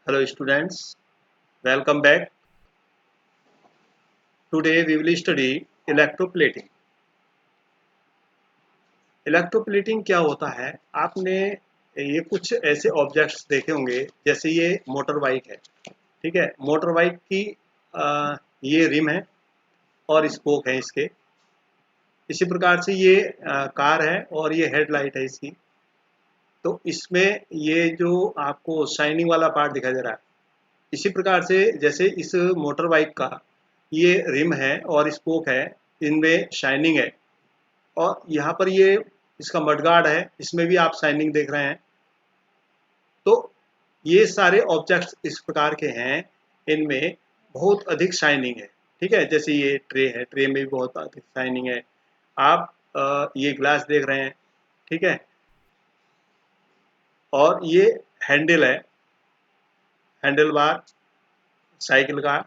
Hello students, welcome back. Today we will study electroplating. Electroplating क्या होता है? आपने ये कुछ ऐसे ऑब्जेक्ट्स देखे होंगे, जैसे ये मोटर बाइक है। ठीक है, मोटर बाइक की ये रिम है और स्पोक है इसके। इसी प्रकार से ये कार है और ये हेडलाइट है इसकी। तो इसमें ये जो आपको शाइनिंग वाला पार्ट दिखाई दे रहा है, इसी प्रकार से जैसे इस मोटर बाइक का ये रिम है और स्पोक है, इनमें शाइनिंग है। और यहाँ पर ये इसका मडगार्ड है, इसमें भी आप शाइनिंग देख रहे हैं। तो ये सारे ऑब्जेक्ट्स इस प्रकार के हैं, इनमें बहुत अधिक शाइनिंग है। ठीक है, जैसे ये ट्रे है, ट्रे में भी बहुत अधिक शाइनिंग है। आप ये ग्लास देख रहे हैं। ठीक है, और ये हैंडल है, हैंडल बार साइकिल का।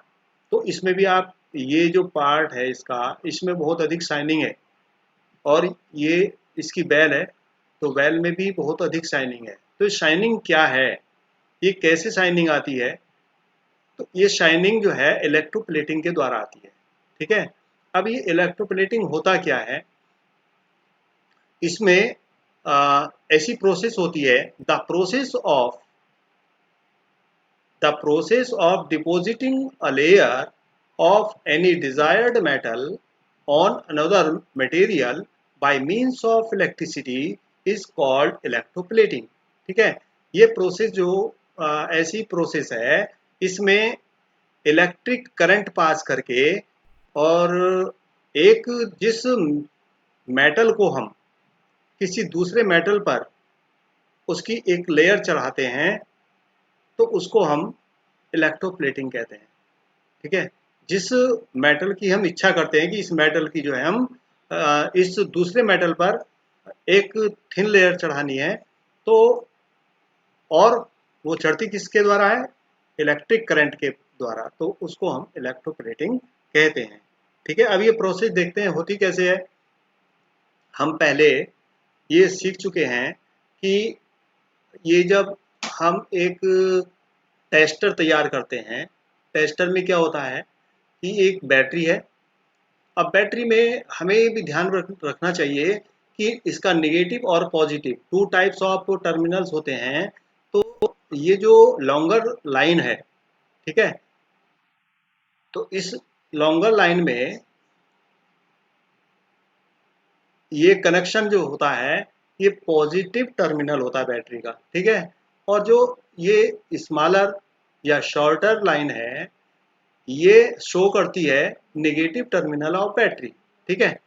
तो इसमें भी आप ये जो पार्ट है इसका, इसमें बहुत अधिक शाइनिंग है। और ये इसकी बेल है, तो बेल में भी बहुत अधिक शाइनिंग है। तो शाइनिंग क्या है, ये कैसे शाइनिंग आती है? तो ये शाइनिंग जो है इलेक्ट्रोप्लेटिंग के द्वारा आती है। ठीक है, अब ये इलेक्ट्रोप्लेटिंग होता क्या है? इसमें ऐसी प्रोसेस होती है, the process of depositing a layer of any desired metal on another material by means of electricity is called electroplating. ठीक है, ये प्रोसेस जो ऐसी प्रोसेस है, इसमें इलेक्ट्रिक करंट पास करके और एक जिस मेटल को हम किसी दूसरे मेटल पर उसकी एक लेयर चढ़ाते हैं, तो उसको हम इलेक्ट्रोप्लेटिंग कहते हैं। ठीक है, जिस मेटल की हम इच्छा करते हैं कि इस मेटल की जो है हम इस दूसरे मेटल पर एक थिन लेयर चढ़ानी है, तो और वो चढ़ती किसके द्वारा है? इलेक्ट्रिक करंट के द्वारा। तो उसको हम इलेक्ट्रोप्लेटिंग कहते हैं। ठीक है, अब ये प्रोसेस देखते हैं होती कैसे है। हम पहले ये सीख चुके हैं कि ये जब हम एक टेस्टर तैयार करते हैं, टेस्टर में क्या होता है कि एक बैटरी है। अब बैटरी में हमें ये भी ध्यान रखना चाहिए कि इसका नेगेटिव और positive two types of terminals होते हैं। तो ये जो लॉन्गर लाइन है, ठीक है, तो इस लॉन्गर लाइन में ये कनेक्शन जो होता है, ये पॉजिटिव टर्मिनल होता है बैटरी का। ठीक है, और जो ये स्मॉलर या शॉर्टर लाइन है, ये शो करती है नेगेटिव टर्मिनल ऑफ बैटरी। ठीक है,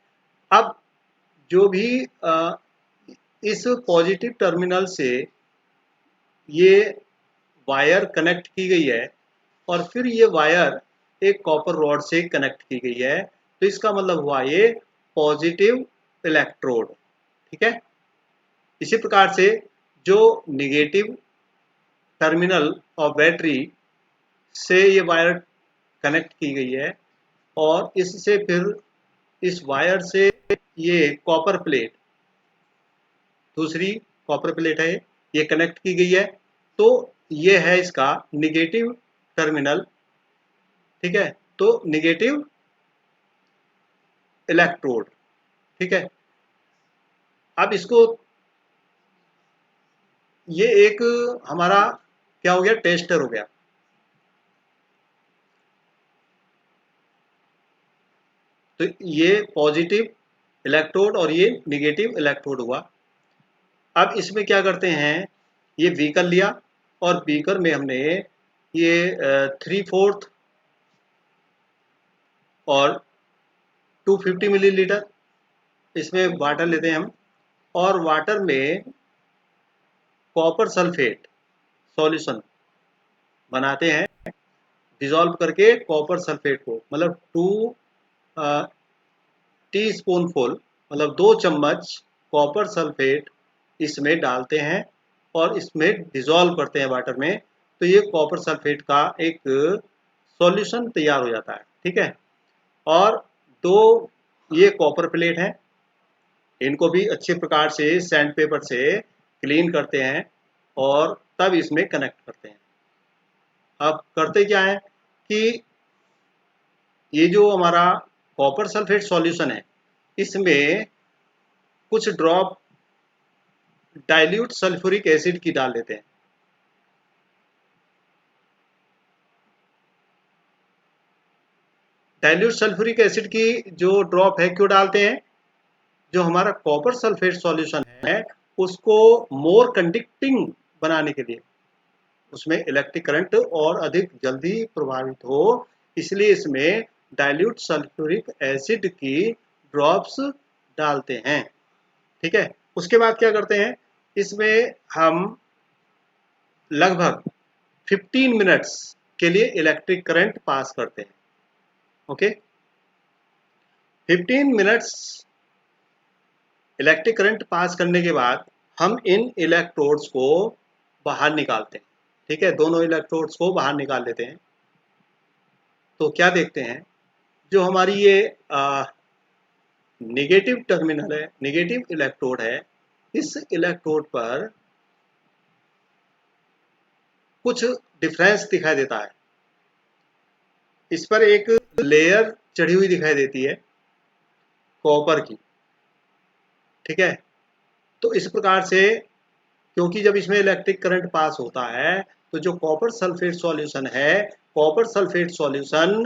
अब जो भी इस पॉजिटिव टर्मिनल से ये वायर कनेक्ट की गई है और फिर ये वायर एक कॉपर रॉड से कनेक्ट की गई है, तो इसका मतलब हुआ ये पॉजिटिव इलेक्ट्रोड। ठीक है, इसी प्रकार से जो नेगेटिव टर्मिनल ऑफ बैटरी से ये वायर कनेक्ट की गई है और इससे फिर इस वायर से ये कॉपर प्लेट, दूसरी कॉपर प्लेट है, ये कनेक्ट की गई है। तो ये है इसका निगेटिव टर्मिनल। ठीक है, तो निगेटिव इलेक्ट्रोड। ठीक है, अब इसको ये एक हमारा क्या हो गया? टेस्टर हो गया। तो ये पॉजिटिव इलेक्ट्रोड और ये निगेटिव इलेक्ट्रोड हुआ। अब इसमें क्या करते हैं, ये बीकर लिया और बीकर में हमने ये 3/4 और 250 मिलीलीटर इसमें वाटर लेते हैं हम। और वाटर में कॉपर सल्फेट सॉल्यूशन बनाते हैं, डिजोल्व करके कॉपर सल्फेट को, मतलब 2 टी स्पून फुल, मतलब 2 चम्मच कॉपर सल्फेट इसमें डालते हैं और इसमें डिजोल्व करते हैं वाटर में। तो ये कॉपर सल्फेट का एक सॉल्यूशन तैयार हो जाता है। ठीक है, और दो ये कॉपर प्लेट हैं, इनको भी अच्छे प्रकार से सैंड पेपर से क्लीन करते हैं और तब इसमें कनेक्ट करते हैं। अब करते क्या है कि ये जो हमारा कॉपर सल्फेट सॉल्यूशन है, इसमें कुछ ड्रॉप डाइल्यूट सल्फ्यूरिक एसिड की डाल देते हैं। डाइल्यूट सल्फ्यूरिक एसिड की जो ड्रॉप है क्यों डालते हैं? जो हमारा कॉपर सल्फेट सॉल्यूशन है उसको मोर कंडक्टिंग बनाने के लिए, उसमें इलेक्ट्रिक करंट और अधिक जल्दी प्रभावित हो, इसलिए इसमें डाइल्यूट सल्फ्यूरिक एसिड की ड्रॉप्स डालते हैं। ठीक है, उसके बाद क्या करते हैं, इसमें हम लगभग 15 मिनट्स के लिए इलेक्ट्रिक करंट पास करते हैं। Okay, 15 minutes electric current pass करने के बाद हम इन इलेक्ट्रोड्स को बाहर निकालते हैं। ठीक है, दोनों इलेक्ट्रोड्स को बाहर निकाल लेते हैं। तो क्या देखते हैं, जो हमारी ये नेगेटिव टर्मिनल है, नेगेटिव इलेक्ट्रोड है, इस इलेक्ट्रोड पर कुछ डिफरेंस दिखाई देता है। इस पर एक लेयर चढ़ी हुई दिखाई देती है कॉपर की। ठीक है, तो इस प्रकार से, क्योंकि जब इसमें इलेक्ट्रिक करंट पास होता है तो जो कॉपर सल्फेट सॉल्यूशन है, कॉपर सल्फेट सॉल्यूशन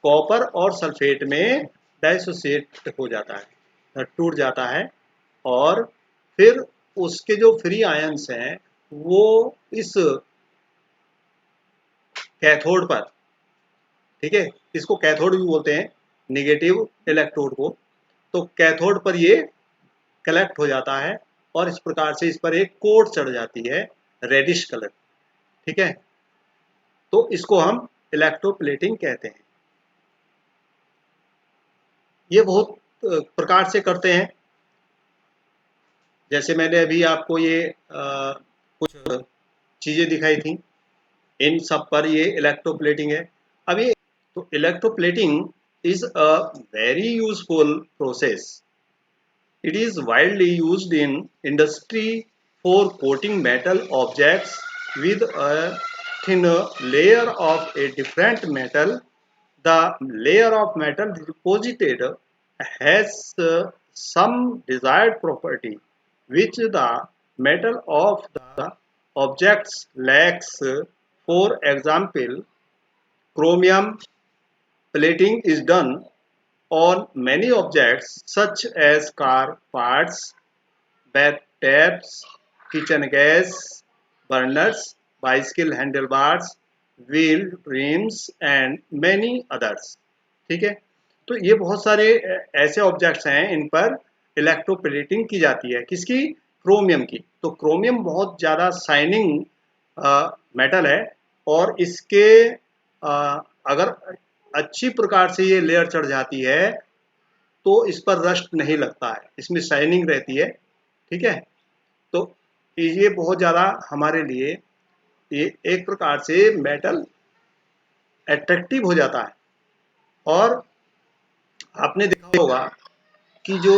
कॉपर और सल्फेट में डाइसोसिएट हो जाता है, टूट जाता है, और फिर उसके जो फ्री आयंस हैं वो इस कैथोड पर, ठीक है, इसको कैथोड भी बोलते हैं नेगेटिव इलेक्ट्रोड को, तो कैथोड पर ये कलेक्ट हो जाता है और इस प्रकार से इस पर एक कोट चढ़ जाती है रेडिश कलर। ठीक है, तो इसको हम इलेक्ट्रोप्लेटिंग कहते हैं। ये बहुत प्रकार से करते हैं, जैसे मैंने अभी आपको ये कुछ चीजें दिखाई थी, इन सब पर ये इलेक्ट्रोप्लेटिंग है। अब ये तो electroplating is a very useful process. It is widely used in industry for coating metal objects with a thinner layer of a different metal. The layer of metal deposited has some desired property which the metal of the objects lacks. For example, chromium plating is done on many objects such as car parts, bath taps, kitchen gas burners, bicycle handlebars, wheel rims and many others। ठीक है, तो ये बहुत सारे ऐसे objects हैं, इन पर electroplating की जाती है। किसकी? क्रोमियम की। तो क्रोमियम बहुत ज़्यादा शाइनिंग मेटल है और इसके अगर अच्छी प्रकार से ये लेयर चढ़ जाती है तो इस पर रस्ट नहीं लगता है, इसमें शाइनिंग रहती है। ठीक है, तो ये बहुत ज़्यादा हमारे लिए ये एक प्रकार से मेटल अट्रैक्टिव हो जाता है। और आपने देखा होगा कि जो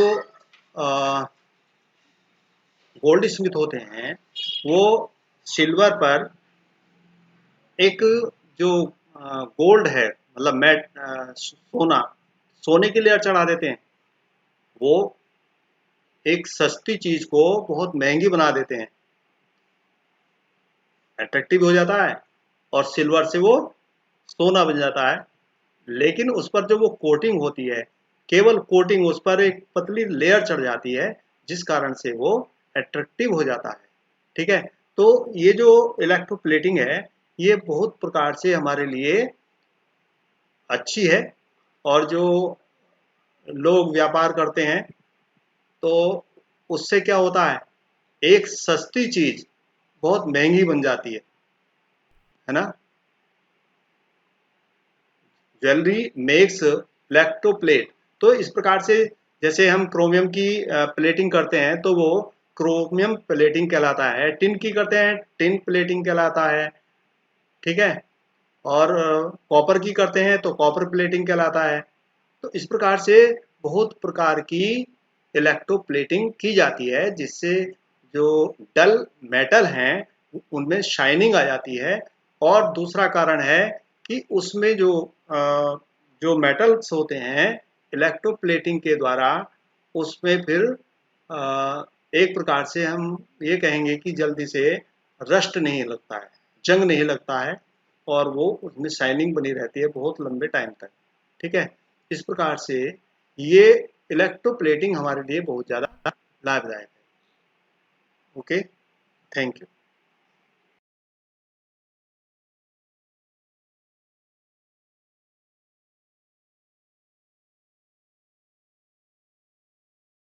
गोल्ड स्मिथ होते हैं वो सिल्वर पर एक जो गोल्ड है, मतलब सोना, सोने की लेयर चढ़ा देते हैं। वो एक सस्ती चीज को बहुत महंगी बना देते हैं, अट्रैक्टिव हो जाता है और सिल्वर से वो सोना बन जाता है। लेकिन उस पर जो वो कोटिंग होती है, केवल कोटिंग, उस पर एक पतली लेयर चढ़ जाती है जिस कारण से वो अट्रैक्टिव हो जाता है। ठीक है, तो ये जो इलेक्ट्रोप्लेटिंग है ये बहुत प्रकार से हमारे लिए अच्छी है। और जो लोग व्यापार करते हैं तो उससे क्या होता है, एक सस्ती चीज बहुत महंगी बन जाती है ना। ज्वेलरी मेक्स इलेक्ट्रोप्लेट, तो इस प्रकार से जैसे हम क्रोमियम की प्लेटिंग करते हैं तो वो क्रोमियम प्लेटिंग कहलाता है, टिन की करते हैं टिन प्लेटिंग कहलाता है। ठीक है, और कॉपर की करते हैं तो कॉपर प्लेटिंग कहलाता है। तो इस प्रकार से बहुत प्रकार की इलेक्ट्रोप्लेटिंग की जाती है जिससे जो डल मेटल हैं उनमें शाइनिंग आ जाती है और दूसरा कारण है कि उसमें जो मेटल्स होते हैं इलेक्ट्रोप्लेटिंग के द्वारा उसमें फिर एक प्रकार से हम ये कहेंगे कि जल्दी से रस्ट नहीं लगता है, जंग नहीं लगता है और वो उसमें शाइनिंग बनी रहती है बहुत लंबे टाइम तक। ठीक है, इस प्रकार से ये इलेक्ट्रोप्लेटिंग हमारे लिए बहुत ज़्यादा लाभदायक है। Okay, thank you.